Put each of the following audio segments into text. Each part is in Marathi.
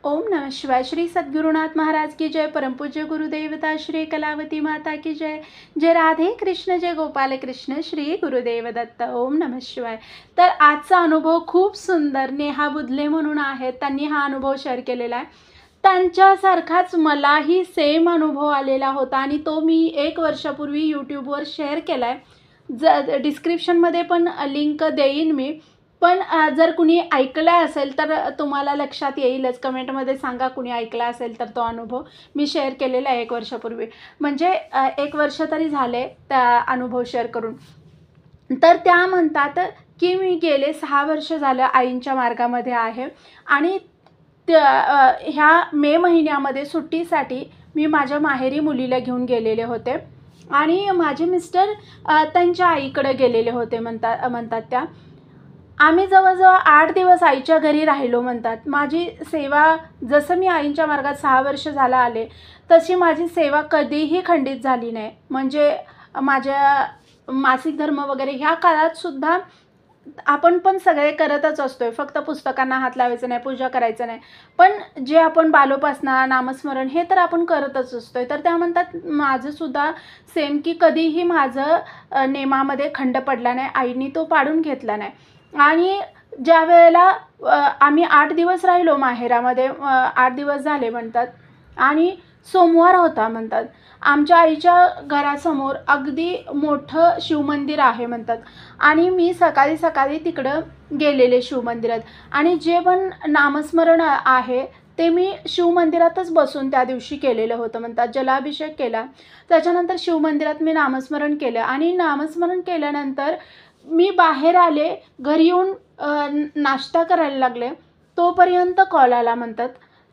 ओम नमः शिवाय। श्री सद्गुरुनाथ महाराज की जय। परमपूज्य गुरुदेवता श्री कलावती माता की जय। जय राधे कृष्ण, जय गोपाल कृष्ण, श्री गुरुदेव दत्त। ओम नमः शिवाय। तर आजचा अनुभव खूप सुंदर नेहा बुधले म्हणून आहेत, त्यांनी हा अनुभव शेअर केलेला आहे। त्यांच्यासारखाच मलाही सेम अनुभव आलेला होता आणि तो मी 1 वर्षापूर्वी यूट्यूबवर शेअर केला आहे। डिस्क्रिप्शनमध्ये पण लिंक देईन मी। पण जर कुणी ऐकला असेल तर तुम्हाला लक्षात येईलच। कमेंटमध्ये सांगा कुणी ऐकला असेल तर तो अनुभव मी शेअर केलेला आहे 1 वर्षापूर्वी। म्हणजे 1 वर्ष तरी झाले त्या अनुभव शेअर करून। तर त्या म्हणतात की मी गेले 6 वर्ष झालं आईंच्या मार्गामध्ये आहे आणि ह्या मे महिन्यामध्ये सुट्टीसाठी मी माझ्या माहेरी मुलीला घेऊन गेलेले होते आणि माझे मिस्टर त्यांच्या आईकडे गेलेले होते म्हणतात त्या। आम्ही जवळजवळ 8 दिवस आईच्या घरी राहिलो म्हणतात। माझी सेवा जसं मी आईंच्या मार्गात 6 वर्ष झालं आले, तशी माझी सेवा कधीही खंडित झाली नाही। म्हणजे माझ्या मासिक धर्म वगैरे ह्या काळातसुद्धा आपण पण सगळे करतच असतोय। फक्त पुस्तकांना हात लावायचं नाही, पूजा करायचं नाही, पण जे आपण बालोपासना, नामस्मरण हे तर आपण करतच असतोय। तर त्या म्हणतात माझंसुद्धा सेम की कधीही माझं नेमामध्ये खंड पडला नाही, आईनी तो पाडून घेतला नाही। आणि ज्या वेळेला आम्ही 8 दिवस राहिलो माहेरामध्ये, 8 दिवस झाले म्हणतात आणि सोमवार होता म्हणतात। आमच्या आईच्या घरासमोर अगदी मोठं शिवमंदिर आहे म्हणतात आणि मी सकाळी सकाळी तिकडं गेलेले शिवमंदिरात आणि जे पण नामस्मरण आहे ते मी शिवमंदिरातच बसून त्या दिवशी केलेलं होतं म्हणतात। जलाभिषेक केला, त्याच्यानंतर शिवमंदिरात मी नामस्मरण केलं आणि नामस्मरण केल्यानंतर मी बाहेर आले, घरी येऊन नाश्ता करायला लागले, तोपर्यंत कॉल आला म्हणतात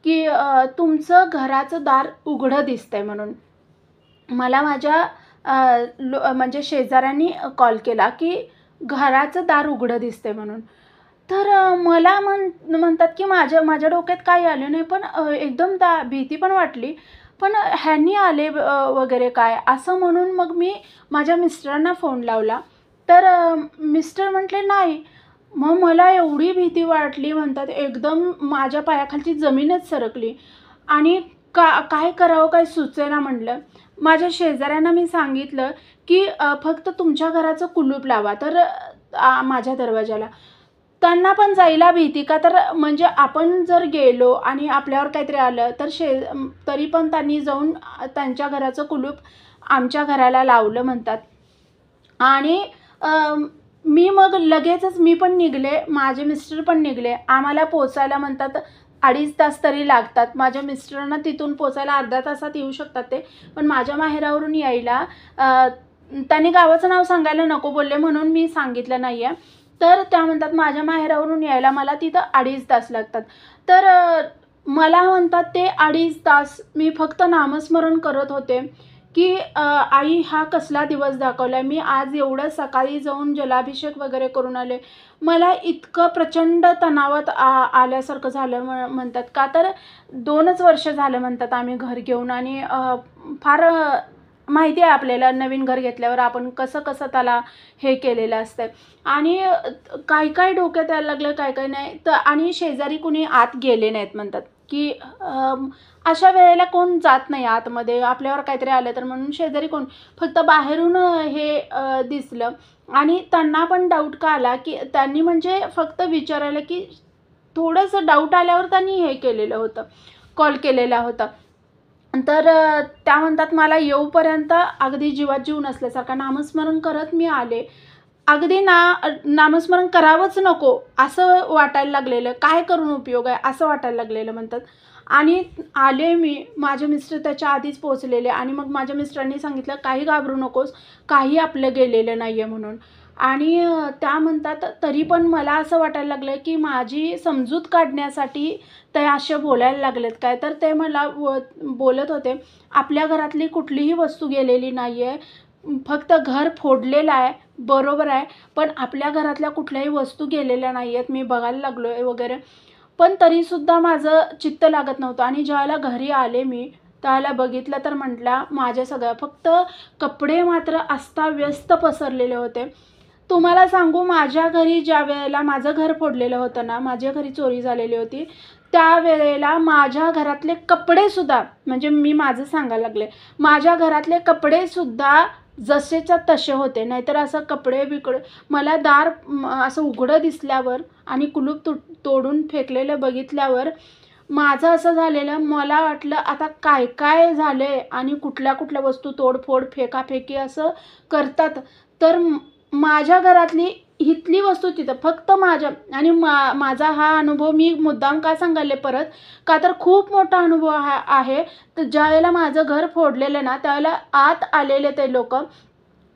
की तुमचं घराचं दार उघडं दिसतंय म्हणून। मला माझ्या म्हणजे शेजाऱ्यांनी कॉल केला की घराचं दार उघडं दिसतंय म्हणून। तर मला म्हणतात की माझ्या डोक्यात काही आलं नाही, पण एकदम भीती पण वाटली। पण ह्यांनी आले वगैरे काय असं म्हणून मग मी माझ्या मिस्टरांना फोन लावला, तर मिस्टर म्हटले नाही। मग मला एवढी भीती वाटली म्हणतात, एकदम माझ्या पायाखालची जमीनच सरकली आणि काय करावं काय सुचेना म्हटलं। माझ्या शेजाऱ्यांना मी सांगितलं की फक्त तुमच्या घराचं कुलूप लावा, तर माझ्या दरवाजाला। त्यांना पण जायला भीती, का तर म्हणजे आपण जर गेलो आणि आपल्यावर काहीतरी आलं तर तरी पण त्यांनी जाऊन त्यांच्या घराचं कुलूप आमच्या घराला लावलं म्हणतात। आणि मी मग लगेचच मी पण निघले, माझे मिस्टर पण निघले। आम्हाला पोचायला म्हणतात 2.5 तास तरी लागतात। माझ्या मिस्टरांना तिथून पोचायला अर्ध्या तासात येऊ शकतात ते, पण माझ्या माहेरावरून यायला त्यांनी गावाचं नाव सांगायला नको बोलले म्हणून मी सांगितलं नाही आहे। तर त्या म्हणतात माझ्या माहेरावरून यायला मला तिथं 2.5 तास लागतात। तर मला म्हणतात ते 2.5 तास मी फक्त नामस्मरण करत होते की आई हा कसला दिवस दाखवला आहे। मी आज एवढं सकाळी जाऊन जलाभिषेक वगैरे करून आले, मला इतकं प्रचंड तणावात आल्यासारखं झालं म्हणतात। का तर 2च वर्ष झालं म्हणतात आम्ही घर घेऊन आणि फार माहिती आहे आपल्याला नवीन घर घेतल्यावर आपण कसं त्याला हे केलेलं असतं आणि काय डोक्यात यायला लागलं, काय नाही। तर आणि शेजारी कुणी आत गेले नाहीत म्हणतात की अशा वेळेला कोण जात नाही आतमध्ये, आपल्यावर काहीतरी आलं तर म्हणून शेजारी कोण, फक्त बाहेरून हे दिसलं। आणि त्यांना पण डाऊट का आला की त्यांनी म्हणजे फक्त विचारायला की थोडंसं डाऊट आल्यावर त्यांनी हे केलेलं होतं, कॉल केलेला होता। तर त्या म्हणतात मला येऊपर्यंत अगदी जीवात जीव नसल्यासारखं नामस्मरण करत मी आले। अगदी नामस्मरण करावंच नको असं वाटायला लागलेलं, काय करून उपयोग आहे असं वाटायला लागलेलं म्हणतात। आणि आले मी, माझे मिस्टर त्याच्या आधीच पोहोचलेले आणि मग माझ्या मिस्टरांनी सांगितलं काही घाबरू नकोस, काही आपलं गेलेलं नाही आहे म्हणून। आणि त्या म्हणतात तरी पण मला असं वाटायला लागलं की माझी समजूत काढण्यासाठी ते असे बोलायला लागलेत काय। तर ते मला बोलत होते आपल्या घरातली कुठलीही वस्तू गेलेली नाही आहे, फक्त घर फोडलेलं आहे, बरोबर आहे, पण आपल्या घरातल्या कुठल्याही वस्तू गेलेल्या नाही आहेत, मी बघायला लागलो आहे वगैरे। पण तरीसुद्धा माझं चित्त लागत नव्हतं आणि ज्यावेळेला घरी आले मी त्यावेळेला बघितलं तर म्हटलं माझ्या सगळ्या फक्त कपडे मात्र अस्ताव्यस्त पसरलेले होते। तुम्हाला सांगू, माझ्या घरी ज्या वेळेला माझं घर फोडलेलं होतं ना, माझ्या घरी चोरी झालेली होती, त्यावेळेला माझ्या घरातले कपडेसुद्धा, म्हणजे मी माझं सांगायला लागले, माझ्या घरातले कपडेसुद्धा जसेच्या तसे होते. नाहीतर असं कपडे बिकडे मला दार असं उघडं दिसल्यावर आणि कुलूप तोडून फेकलेलं बघितल्यावर माझं असं झालेलं, मला वाटलं आता काय काय झाले आणि कुठल्या कुठल्या वस्तू तोडफोड फेकाफेकी असं करतात. तर माझ्या घरातली इथली वस्तू तिथं फक्त माझ्या, आणि माझा हा अनुभव मी मुद्दाम का सांगायले परत, का तर खूप मोठा अनुभव आहे. तर ज्यावेळेला माझं घर फोडलेलं ना, त्यावेळेला आत आलेले ते लोक,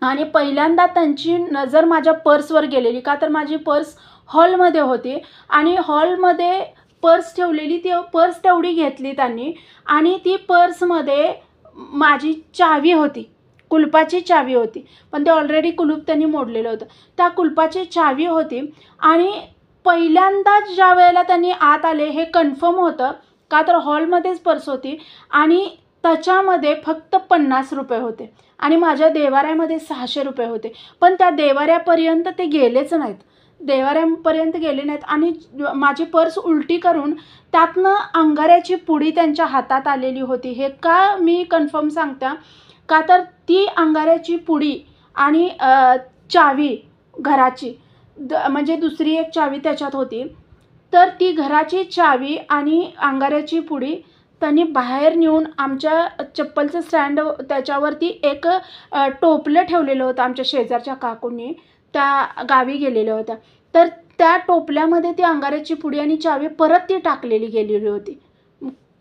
आणि पहिल्यांदा त्यांची नजर माझ्या पर्सवर गेलेली. का तर माझी पर्स हॉलमध्ये होती आणि हॉलमध्ये पर्स ठेवलेली, ती पर्स तेवढी घेतली त्यांनी, आणि ती पर्समध्ये माझी चावी होती, कुलपाची चावी होती. पण ते ऑलरेडी कुलूप त्यांनी मोडलेलं होतं. त्या कुलपाची चावी होती, आणि पहिल्यांदाच ज्या वेळेला त्यांनी आत आले हे कन्फर्म होतं, का तर हॉलमध्येच पर्स होती आणि त्याच्यामध्ये फक्त 50 रुपये होते आणि माझ्या देवाऱ्यामध्ये 600 रुपये होते. पण त्या देवाऱ्यापर्यंत ते गेलेच नाहीत, देवाऱ्यापर्यंत गेले नाहीत. आणि माझी पर्स उलटी करून त्यातनं अंगाऱ्याची पुडी त्यांच्या हातात आलेली होती. हे का मी कन्फर्म सांगते, का तर ती अंगाऱ्याची पुडी आणि चावी घराची, म्हणजे दुसरी एक चावी त्याच्यात होती. तर ती घराची चावी आणि अंगाऱ्याची पुडी त्यांनी बाहेर नेऊन आमच्या चप्पलचं स्टँड, त्याच्यावरती एक टोपलं ठेवलेलं होतं आमच्या शेजारच्या काकूंनी, त्या गावी गेलेल्या होत्या. तर त्या टोपल्यामध्ये ती अंगाऱ्याची पुडी आणि चावी परत ती टाकलेली गेलेली होती.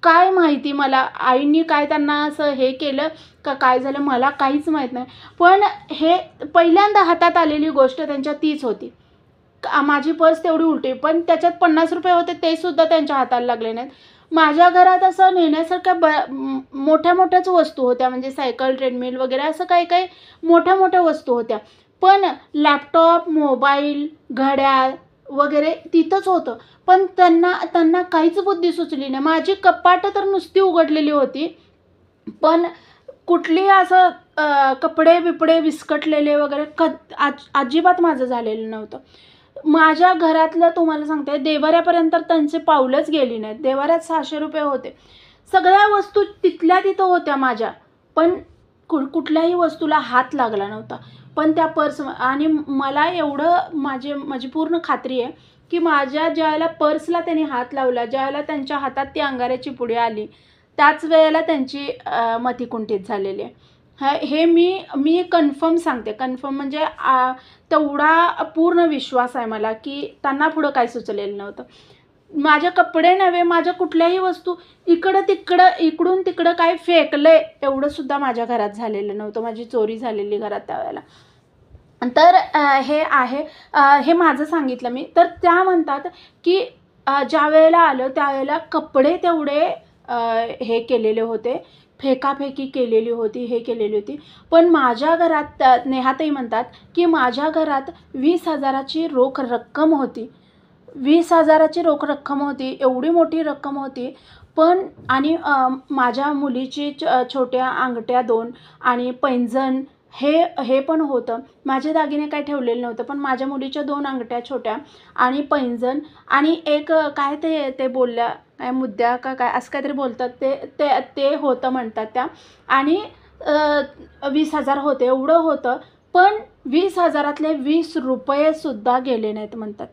काय माहिती मला आईंनी काय त्यांना असं हे केलं का काय झालं, मला काहीच माहीत नाही. पण हे पहिल्यांदा हातात आलेली गोष्ट त्यांच्या तीच होती. माझी पर्स तेवढी उलटी, पण त्याच्यात 50 रुपये होते, ते सुद्धा त्यांच्या हाताला लागले नाहीत. माझ्या घरात असं नेण्यासारख्या मोठ्या मोठ्याच वस्तू होत्या, म्हणजे सायकल, ट्रेडमिल वगैरे असं काही काही मोठ्या मोठ्या वस्तू होत्या. पण लॅपटॉप, मोबाईल, घड्याळ वगैरे तिथंच होतं. पण त्यांना काहीच बुद्धी सुचली नाही. माझी कपाटं तर नुसती उघडलेली होती, पण कुठली असं कपडे बिपडे विस्कटलेले वगैरे अजिबात माझं झालेलं नव्हतं. माझ्या घरातलं तुम्हाला सांगते, देवाऱ्यापर्यंत त्यांचे पाऊलच गेली नाहीत. देवाऱ्यात 600 रुपये होते. सगळ्या वस्तू तिथल्या तिथं होत्या माझ्या, पण कुठल्याही वस्तूला हात लागला नव्हता. पण त्या पर्स, आणि मला एवढं माझी पूर्ण खात्री आहे की माझ्या ज्यावेळेला पर्सला त्यांनी हात लावला, ज्यावेळेला त्यांच्या हातात ती अंगाऱ्याची पुडी आली, त्याच वेळेला त्यांची मती कुंठित झालेली आहे. हे मी कन्फर्म सांगते. कन्फर्म म्हणजे तेवढा पूर्ण विश्वास आहे मला की त्यांना पुढं काय सुचलेलं नव्हतं. माझे कपडे नव्हे, माझ्या कुठल्याही वस्तू इकडं तिकडं, इकडून तिकडं काय फेकलंय एवढंसुद्धा माझ्या घरात झालेलं नव्हतं. माझी चोरी झालेली घरात त्यावेळेला. तर हे आहे, हे माझं सांगितलं मी. तर त्या म्हणतात की ज्या वेळेला आलं त्यावेळेला कपडे तेवढे हे केलेले होते, फेकाफेकी केलेली होती, हे केलेली होती. पण माझ्या घरात नेहाताई म्हणतात की माझ्या घरात 20,000ची रोख रक्कम होती. 20,000ची रोख रक्कम होती, एवढी मोठी रक्कम होती. पण आणि माझ्या मुलीची छोट्या अंगठ्या 2 आणि पैंजण हे पण होतं. माझे दागिने काही ठेवलेले नव्हते, पण माझ्या मुलीच्या 2 अंगठ्या छोट्या आणि पैंजण आणि एक काय ते बोलल्या, काय मुद्द्या का काय असं काहीतरी बोलतात, ते होतं म्हणतात त्या. आणि 20,000 होते, एवढं होतं. पण 20,000तले 20 रुपयेसुद्धा गेले नाहीत म्हणतात.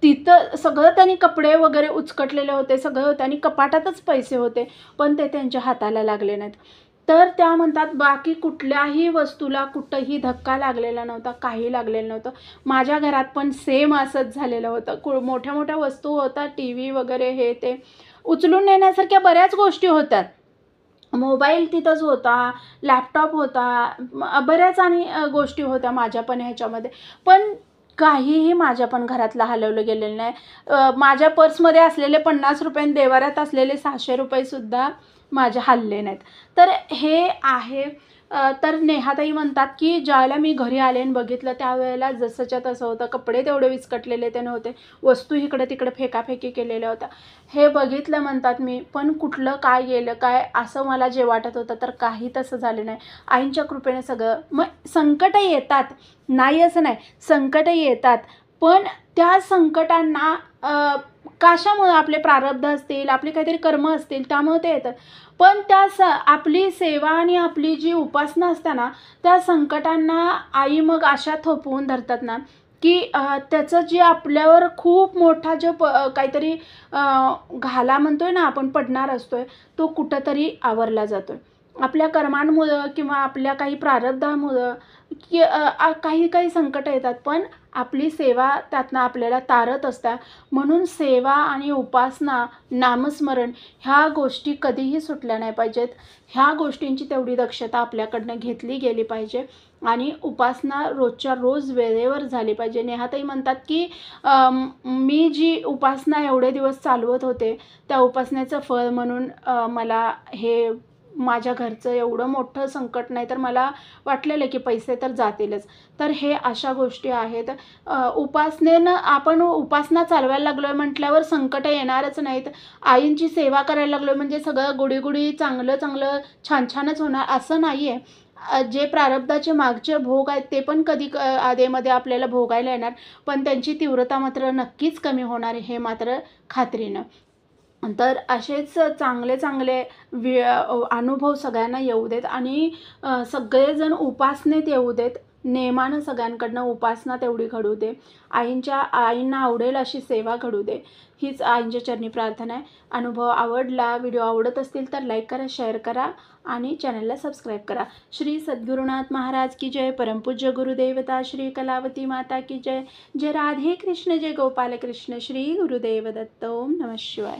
तिथं सगळं त्यांनी कपडे वगैरे उचकटलेले होते, सगळं होते आणि कपाटातच पैसे होते, पण ते त्यांच्या हाताला लागले नाहीत. तर त्या म्हणतात बाकी कुठल्याही वस्तूला कुठंही धक्का लागलेला नव्हता, काही लागलेलं नव्हतं. माझ्या घरात पण सेम असंच झालेलं होतं. मोठ्या मोठ्या वस्तू होत्या, टी व्ही वगैरे हे ते उचलून नेण्यासारख्या बऱ्याच गोष्टी होत्या. मोबाईल तिथंच होता, लॅपटॉप होता, बऱ्याच आणि गोष्टी होत्या माझ्या पण ह्याच्यामध्ये. पण काहीही माझ्या पण घरातलं हलवलं गेलेलं नाही. माझ्या पर्समध्ये असलेले 50 रुपये आणि देवाऱ्यात असलेले 600 रुपयेसुद्धा माझे हलले नाहीत. तर हे आहे. तर नेहाताई म्हणतात की ज्यावेळेला मी घरी आले आणि बघितलं त्यावेळेला जसंच्या तसं होतं. कपडे तेवढे विस्कटलेले ते नव्हते, वस्तू इकडे तिकडे फेकाफेकी केलेल्या होत्या. हे बघितलं म्हणतात मी, पण कुठलं काय गेलं काय असं मला जे वाटत होतं तर काही तसं झालं नाही. आईंच्या कृपेने सगळं. मग संकटं येतात, नाही असं नाही, संकटं येतात, पण त्या संकटांना कशामुळं आपले प्रारब्ध असतील, आपले काहीतरी कर्म असतील, त्यामुळे ते येतं. पण आपली सेवा आणि आपली जी उपासना असते ना, त्या संकटांना आई मग अशा थोपवून धरतात ना, की त्याचं जे आपल्यावर खूप मोठा जो काहीतरी घाला म्हणतोय ना आपण, पडणार असतोय, तो कुठेतरी आवरला जातोय. आपल्या कर्मांमुळं किंवा आपल्या काही प्रारब्धामुळं काही काही संकटं येतात, पण आपली सेवा त्यातनं आपल्याला तारत असतात. म्हणून सेवा आणि उपासना, नामस्मरण ह्या गोष्टी कधीही सुटल्या नाही पाहिजेत. ह्या गोष्टींची तेवढी दक्षता आपल्याकडनं घेतली गेली पाहिजे आणि उपासना रोजच्या रोज वेळेवर झाली पाहिजे. नेहाताई म्हणतात, की मी जी उपासना एवढे दिवस चालवत होते, त्या उपासनेचं फळ म्हणून मला हे माझ्या घरचं एवढं मोठं संकट नाही, तर मला वाटलेलं की पैसे तर जातीलच. तर हे अशा गोष्टी आहेत. उपासनेनं आपण उपासना चालवायला लागलोय म्हटल्यावर संकटं येणारच नाहीत. आईंची सेवा करायला लागलोय म्हणजे सगळं गोडी-गोडी, चांगलं-चांगलं, छान-छानच होणार असं नाही आहे. जे प्रारब्धाचे मागचे भोग आहेत ते पण कधी अधेमध्ये आपल्याला भोगायला येणार, पण त्यांची तीव्रता मात्र नक्कीच कमी होणार हे मात्र खात्रीनं. तर असेच चांगले-चांगले अनुभव सगळ्यांना येऊ देत आणि सगळेजण उपासनेत येऊ देत. नेमानं सगळ्यांकडनं उपासना तेवढी घडू दे. आईंना आवडेल अशी सेवा घडू दे. हीच आईंच्या चरणी प्रार्थना आहे. अनुभव आवडला, व्हिडिओ आवडत असतील तर लाईक करा, शेअर करा आणि चॅनलला सबस्क्राईब करा. श्री सद्गुरुनाथ महाराज की जय. परमपूज्य गुरुदेवता श्री कलावती माता की जय. जय राधे कृष्ण, जय गोपाल कृष्ण. श्री गुरुदेव दत्त. ओम नमः शिवाय.